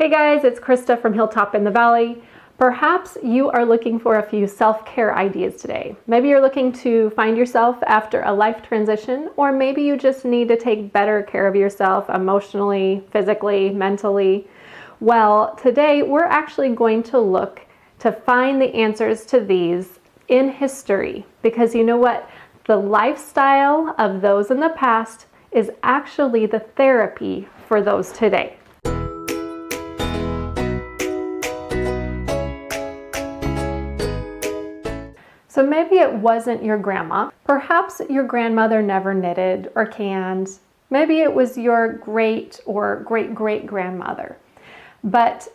Hey guys, it's Krista from Hilltop in the Valley. Perhaps you are looking for a few self-care ideas today. Maybe you're looking to find yourself after a life transition, or maybe you just need to take better care of yourself emotionally, physically, mentally. Well, today we're actually going to look to find the answers to these in history, because you know what? The lifestyle of those in the past is actually the therapy for those today. So maybe it wasn't your grandma. Perhaps your grandmother never knitted or canned. Maybe it was your great or great-great-grandmother. But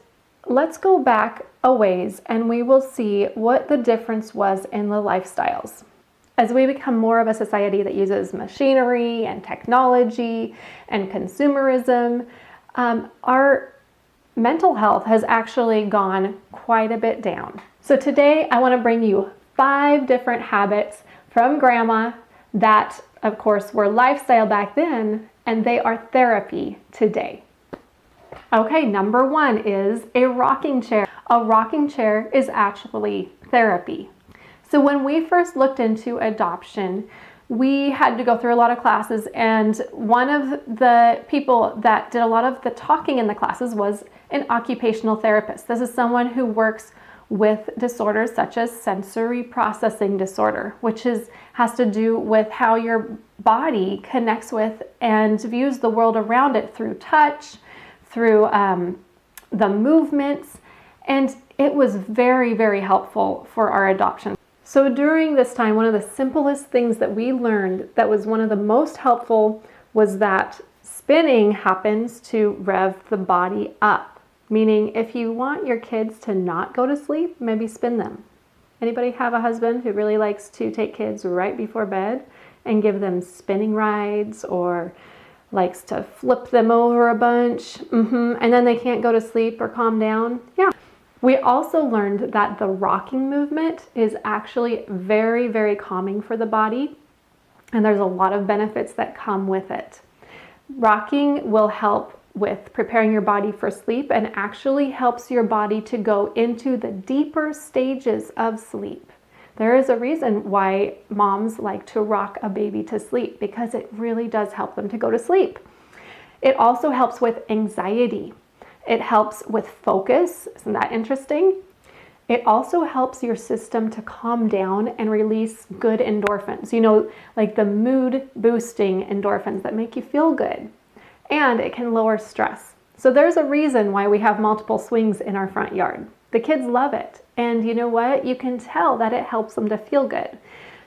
let's go back a ways and we will see what the difference was in the lifestyles. As we become more of a society that uses machinery and technology and consumerism, our mental health has actually gone quite a bit down. So today I want to bring you 5 different habits from grandma that, of course, were lifestyle back then, and they are therapy today. Okay, number 1 is a rocking chair. A rocking chair is actually therapy. So when we first looked into adoption, we had to go through a lot of classes, and one of the people that did a lot of the talking in the classes was an occupational therapist. This is someone who works with disorders such as sensory processing disorder, which has to do with how your body connects with and views the world around it through touch, through the movements, and it was very, very helpful for our adoption. So during this time, one of the simplest things that we learned that was one of the most helpful was that spinning happens to rev the body up. Meaning, if you want your kids to not go to sleep, maybe spin them. Anybody have a husband who really likes to take kids right before bed and give them spinning rides, or likes to flip them over a bunch, and then they can't go to sleep or calm down? Yeah. We also learned that the rocking movement is actually very, very calming for the body, and there's a lot of benefits that come with it. Rocking will help with preparing your body for sleep and actually helps your body to go into the deeper stages of sleep. There is a reason why moms like to rock a baby to sleep, because it really does help them to go to sleep. It also helps with anxiety. It helps with focus. Isn't that interesting? It also helps your system to calm down and release good endorphins. You know, like the mood boosting endorphins that make you feel good. And it can lower stress. So there's a reason why we have multiple swings in our front yard. The kids love it. And you know what? You can tell that it helps them to feel good.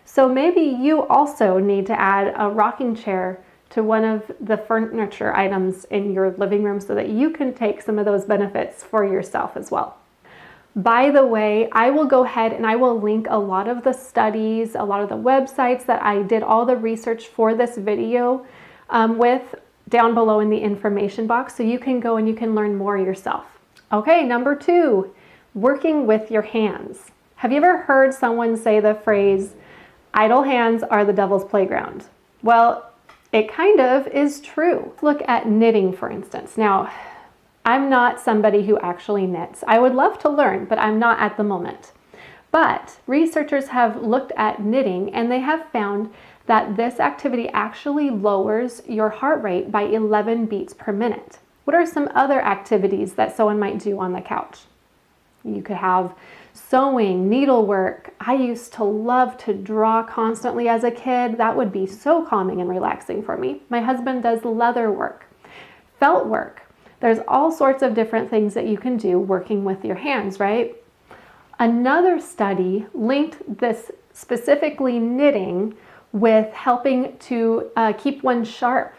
So maybe you also need to add a rocking chair to one of the furniture items in your living room so that you can take some of those benefits for yourself as well. By the way, I will go ahead and I will link a lot of the studies, a lot of the websites that I did all the research for this video with down below in the information box, so you can go and you can learn more yourself. Okay, number 2, working with your hands. Have you ever heard someone say the phrase, idle hands are the devil's playground? Well, it kind of is true. Look at knitting, for instance. Now, I'm not somebody who actually knits. I would love to learn, but I'm not at the moment. But researchers have looked at knitting and they have found that this activity actually lowers your heart rate by 11 beats per minute. What are some other activities that someone might do on the couch? You could have sewing, needlework. I used to love to draw constantly as a kid. That would be so calming and relaxing for me. My husband does leather work, felt work. There's all sorts of different things that you can do working with your hands, right? Another study linked this specifically knitting with helping to keep one sharp.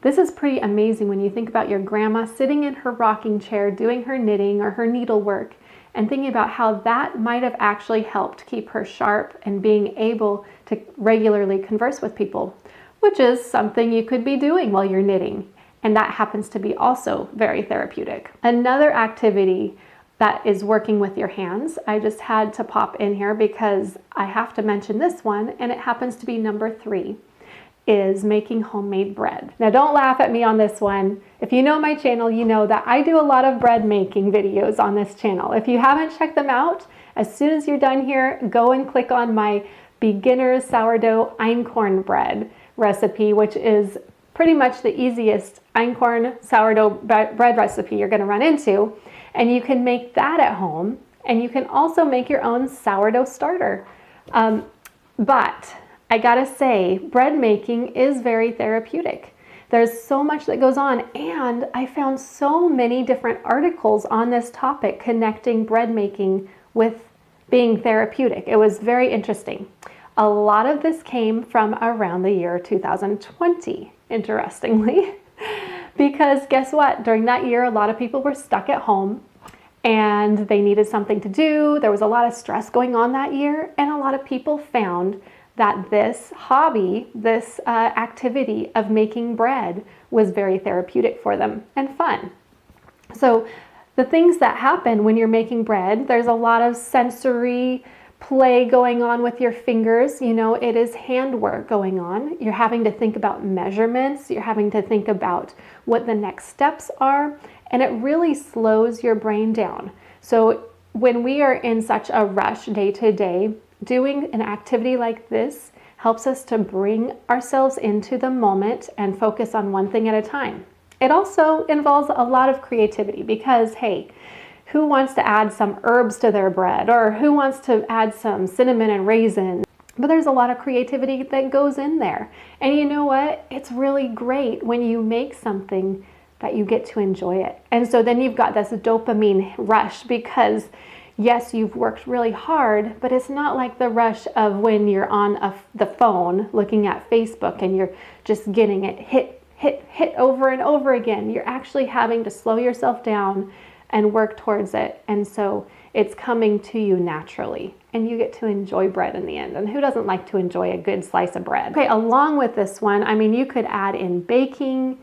This is pretty amazing when you think about your grandma sitting in her rocking chair doing her knitting or her needlework, and thinking about how that might have actually helped keep her sharp and being able to regularly converse with people, which is something you could be doing while you're knitting. And that happens to be also very therapeutic. Another activity that is working with your hands, I just had to pop in here because I have to mention this one, and it happens to be number 3. is making homemade bread. Now don't laugh at me on this one. If you know my channel, you know that I do a lot of bread making videos on this channel. If you haven't checked them out, as soon as you're done here, go and click on my beginner's sourdough einkorn bread recipe, which is pretty much the easiest einkorn sourdough bread recipe you're going to run into. And you can make that at home, and you can also make your own sourdough starter. But I gotta say, bread making is very therapeutic. There's so much that goes on, and I found so many different articles on this topic connecting bread making with being therapeutic. It was very interesting. A lot of this came from around the year 2020, interestingly, because guess what? During that year, a lot of people were stuck at home and they needed something to do. There was a lot of stress going on that year, and a lot of people found that this hobby, this activity of making bread was very therapeutic for them and fun. So the things that happen when you're making bread, there's a lot of sensory play going on with your fingers. You know, it is handwork going on. You're having to think about measurements. You're having to think about what the next steps are, and it really slows your brain down. So when we are in such a rush day to day, doing an activity like this helps us to bring ourselves into the moment and focus on one thing at a time. It also involves a lot of creativity because, hey, who wants to add some herbs to their bread, or who wants to add some cinnamon and raisins? But there's a lot of creativity that goes in there. And you know what? It's really great when you make something that you get to enjoy it. And so then you've got this dopamine rush because yes, you've worked really hard, but it's not like the rush of when you're on the phone looking at Facebook and you're just getting it hit over and over again. You're actually having to slow yourself down and work towards it. And so it's coming to you naturally, and you get to enjoy bread in the end. And who doesn't like to enjoy a good slice of bread? Okay, along with this one, I mean, you could add in baking,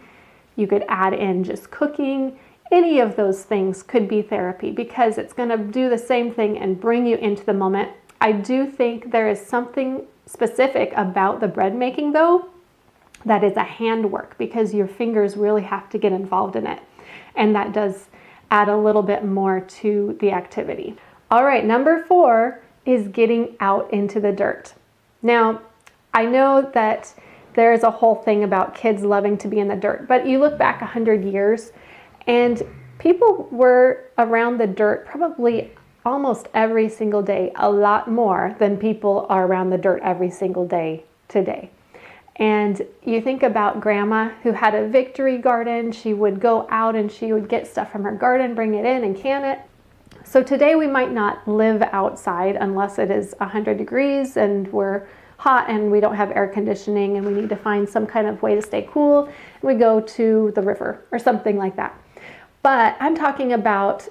you could add in just cooking. Any of those things could be therapy because it's going to do the same thing and bring you into the moment. I do think there is something specific about the bread making, though, that is a handwork because your fingers really have to get involved in it. And that does add a little bit more to the activity. All right, number 4 is getting out into the dirt. Now, I know that there's a whole thing about kids loving to be in the dirt, but you look back 100 years and people were around the dirt probably almost every single day, a lot more than people are around the dirt every single day today. And you think about grandma who had a victory garden. She would go out and she would get stuff from her garden, bring it in and can it. So today we might not live outside unless it is 100 degrees and we're hot and we don't have air conditioning and we need to find some kind of way to stay cool. We go to the river or something like that. But I'm talking about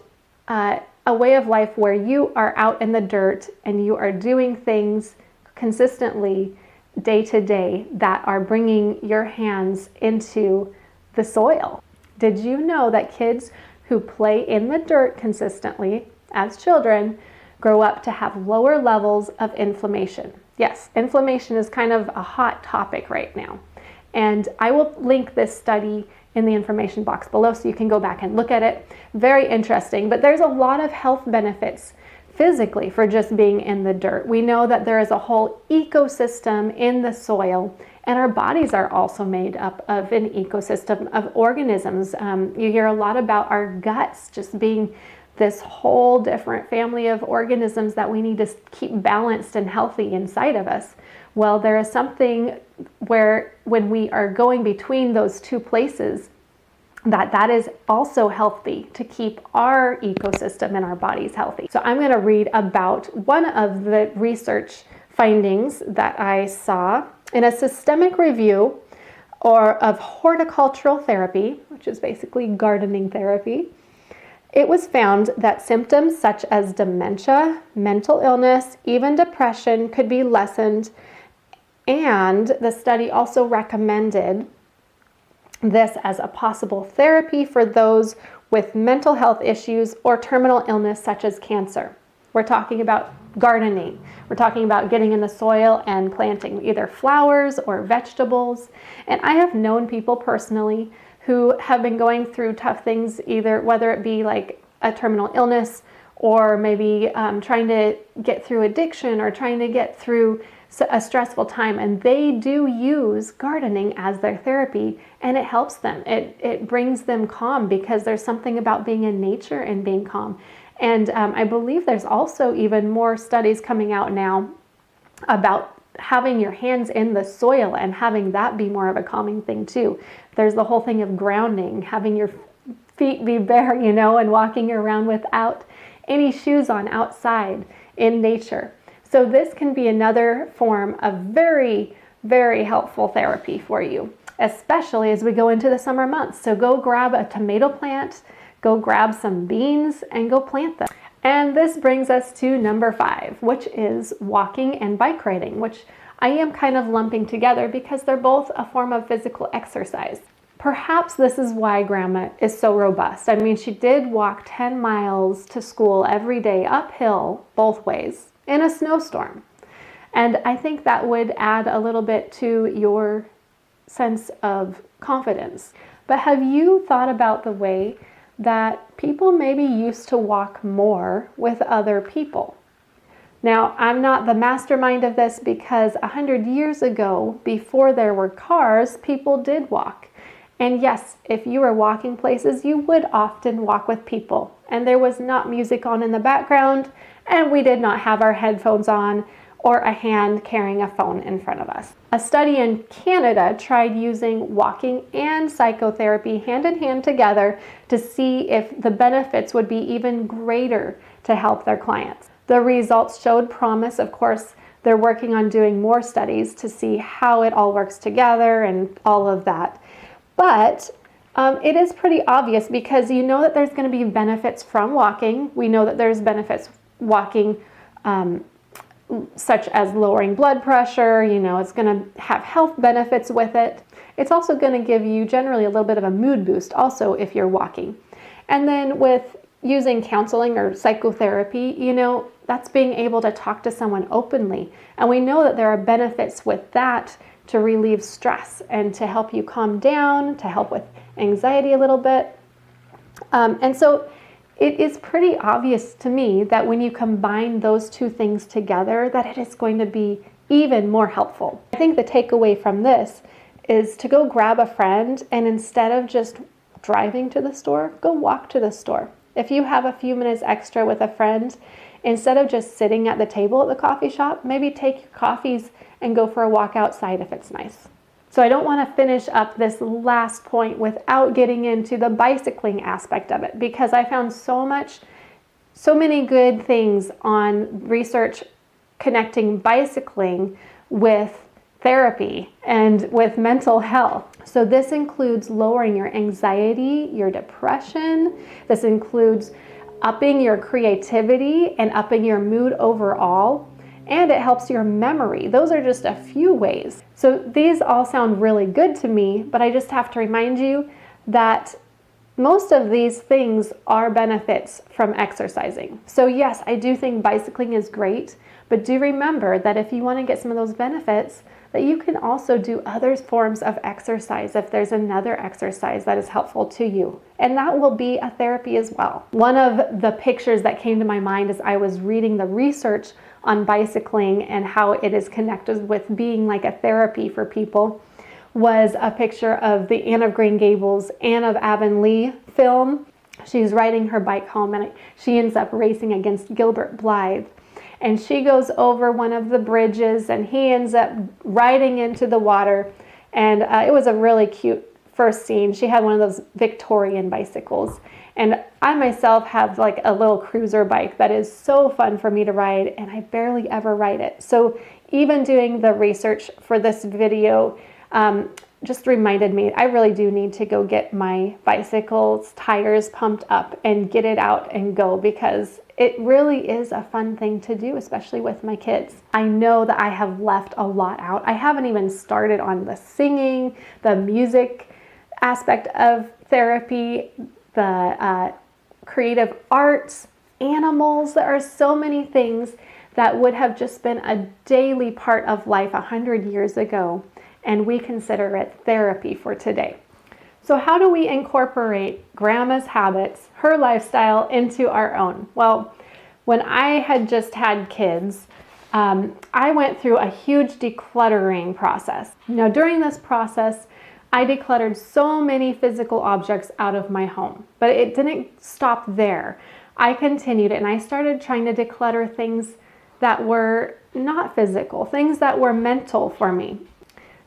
a way of life where you are out in the dirt and you are doing things consistently day to day that are bringing your hands into the soil. Did you know that kids who play in the dirt consistently as children grow up to have lower levels of inflammation? Yes, inflammation is kind of a hot topic right now. And I will link this study in the information box below so you can go back and look at it. Very interesting, but there's a lot of health benefits physically for just being in the dirt. We know that there is a whole ecosystem in the soil, and our bodies are also made up of an ecosystem of organisms. You hear a lot about our guts just being this whole different family of organisms that we need to keep balanced and healthy inside of us. Well, there is something where when we are going between those two places, that is also healthy to keep our ecosystem and our bodies healthy. So I'm going to read about one of the research findings that I saw in a systemic review of horticultural therapy, which is basically gardening therapy. It was found that symptoms such as dementia, mental illness, even depression could be lessened, and the study also recommended this as a possible therapy for those with mental health issues or terminal illness such as cancer. We're talking about gardening. We're talking about getting in the soil and planting either flowers or vegetables. And I have known people personally who have been going through tough things, either whether it be like a terminal illness or maybe trying to get through addiction or trying to get through a stressful time, and they do use gardening as their therapy, and it helps them. It brings them calm because there's something about being in nature and being calm. And I believe there's also even more studies coming out now about having your hands in the soil and having that be more of a calming thing too. There's the whole thing of grounding, having your feet be bare, and walking around without any shoes on outside in nature. So this can be another form of very, very helpful therapy for you, especially as we go into the summer months. So go grab a tomato plant, go grab some beans, and go plant them. And this brings us to number 5, which is walking and bike riding, which I am kind of lumping together because they're both a form of physical exercise. Perhaps this is why Grandma is so robust. I mean, she did walk 10 miles to school every day, uphill, both ways, in a snowstorm. And I think that would add a little bit to your sense of confidence. But have you thought about the way that people maybe used to walk more with other people? Now, I'm not the mastermind of this because 100 years ago, before there were cars, people did walk. And yes, if you were walking places, you would often walk with people. And there was not music on in the background, and we did not have our headphones on or a hand carrying a phone in front of us. A study in Canada tried using walking and psychotherapy hand in hand together to see if the benefits would be even greater to help their clients. The results showed promise. Of course, they're working on doing more studies to see how it all works together and all of that. But it is pretty obvious because you know that there's going to be benefits from walking. We know that there's benefits walking such as lowering blood pressure. It's going to have health benefits with it. It's also going to give you generally a little bit of a mood boost also if you're walking. And then with using counseling or psychotherapy, that's being able to talk to someone openly. And we know that there are benefits with that to relieve stress and to help you calm down, to help with anxiety a little bit. And so it is pretty obvious to me that when you combine those two things together, that it is going to be even more helpful. I think the takeaway from this is to go grab a friend and instead of just driving to the store, go walk to the store. If you have a few minutes extra with a friend, instead of just sitting at the table at the coffee shop, maybe take your coffees and go for a walk outside if it's nice. So I don't want to finish up this last point without getting into the bicycling aspect of it, because I found so many good things on research connecting bicycling with therapy and with mental health. So this includes lowering your anxiety, your depression. This includes upping your creativity and upping your mood overall. And it helps your memory. Those are just a few ways. So these all sound really good to me, but I just have to remind you that most of these things are benefits from exercising. So yes, I do think bicycling is great, but do remember that if you want to get some of those benefits, that you can also do other forms of exercise if there's another exercise that is helpful to you. And that will be a therapy as well. One of the pictures that came to my mind as I was reading the research on bicycling and how it is connected with being like a therapy for people was a picture of the Anne of Green Gables, Anne of Avonlea film. She's riding her bike home and she ends up racing against Gilbert Blythe. And she goes over one of the bridges and he ends up riding into the water. And it was a really cute first scene. She had one of those Victorian bicycles. And I myself have like a little cruiser bike that is so fun for me to ride, and I barely ever ride it. So even doing the research for this video just reminded me I really do need to go get my bicycle's tires pumped up and get it out and go, because it really is a fun thing to do, especially with my kids. I know that I have left a lot out. I haven't even started on the singing, the music aspect of therapy, the creative arts, animals. There are so many things that would have just been a daily part of life 100 years ago, and we consider it therapy for today. So how do we incorporate grandma's habits, her lifestyle, into our own? Well, when I had just had kids, I went through a huge decluttering process. Now, during this process, I decluttered so many physical objects out of my home, but it didn't stop there. I continued and I started trying to declutter things that were not physical, things that were mental for me.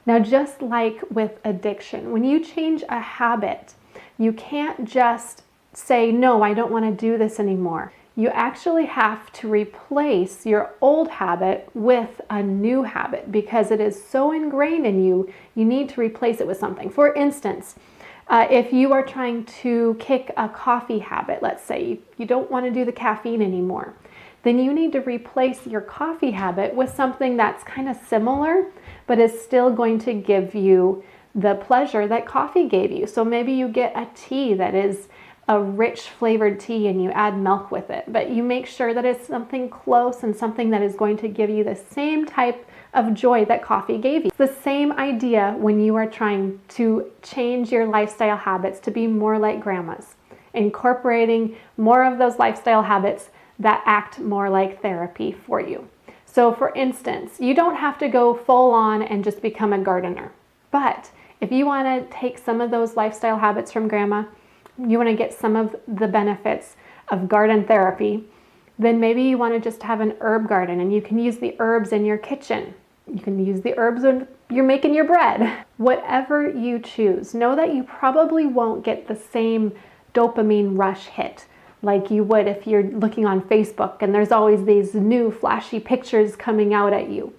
Now, just like with addiction, when you change a habit, you can't just say, no, I don't want to do this anymore. You actually have to replace your old habit with a new habit because it is so ingrained in you, you need to replace it with something. For instance, if you are trying to kick a coffee habit, let's say you don't want to do the caffeine anymore, then you need to replace your coffee habit with something that's kind of similar, but is still going to give you the pleasure that coffee gave you. So maybe you get a tea that is a rich flavored tea and you add milk with it, but you make sure that it's something close and something that is going to give you the same type of joy that coffee gave you. It's the same idea when you are trying to change your lifestyle habits to be more like grandma's, incorporating more of those lifestyle habits that act more like therapy for you. So for instance, you don't have to go full on and just become a gardener, but if you want to take some of those lifestyle habits from grandma, you want to get some of the benefits of garden therapy, then maybe you want to just have an herb garden and you can use the herbs in your kitchen. You can use the herbs when you're making your bread. Whatever you choose, know that you probably won't get the same dopamine rush hit like you would if you're looking on Facebook and there's always these new flashy pictures coming out at you.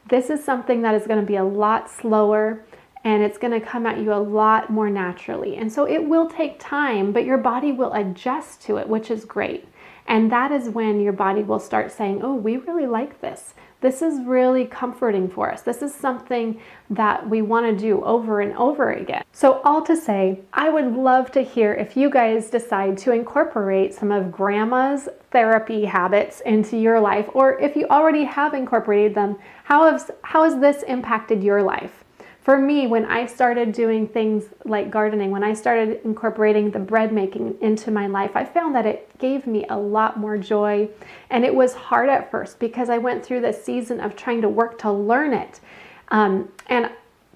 This is something that is going to be a lot slower, and it's going to come at you a lot more naturally. And so it will take time, but your body will adjust to it, which is great. And that is when your body will start saying, oh, we really like this. This is really comforting for us. This is something that we want to do over and over again. So all to say, I would love to hear if you guys decide to incorporate some of grandma's therapy habits into your life, or if you already have incorporated them, how has this impacted your life? For me, when I started doing things like gardening, when I started incorporating the bread making into my life, I found that it gave me a lot more joy. And it was hard at first because I went through this season of trying to work to learn it. And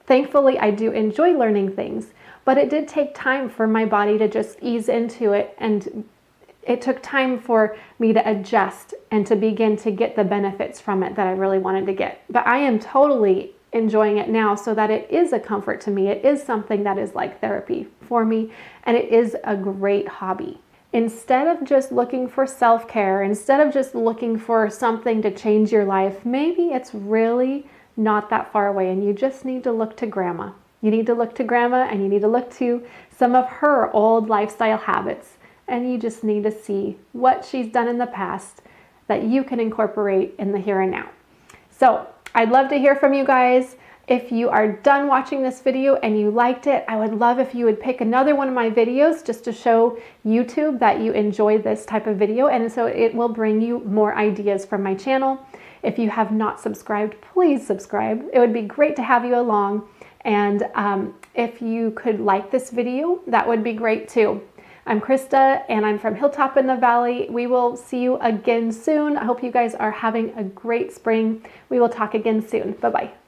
thankfully, I do enjoy learning things, but it did take time for my body to just ease into it. And it took time for me to adjust and to begin to get the benefits from it that I really wanted to get. But I am totally enjoying it now so that it is a comfort to me. It is something that is like therapy for me, and it is a great hobby. Instead of just looking for self-care, instead of just looking for something to change your life, maybe it's really not that far away and you just need to look to grandma. You need to look to grandma and you need to look to some of her old lifestyle habits, and you just need to see what she's done in the past that you can incorporate in the here and now. So I'd love to hear from you guys. If you are done watching this video and you liked it, I would love if you would pick another one of my videos just to show YouTube that you enjoy this type of video, and so it will bring you more ideas from my channel. If you have not subscribed, please subscribe. It would be great to have you along, and if you could like this video, that would be great too. I'm Krista, and I'm from Hilltop in the Valley. We will see you again soon. I hope you guys are having a great spring. We will talk again soon. Bye-bye.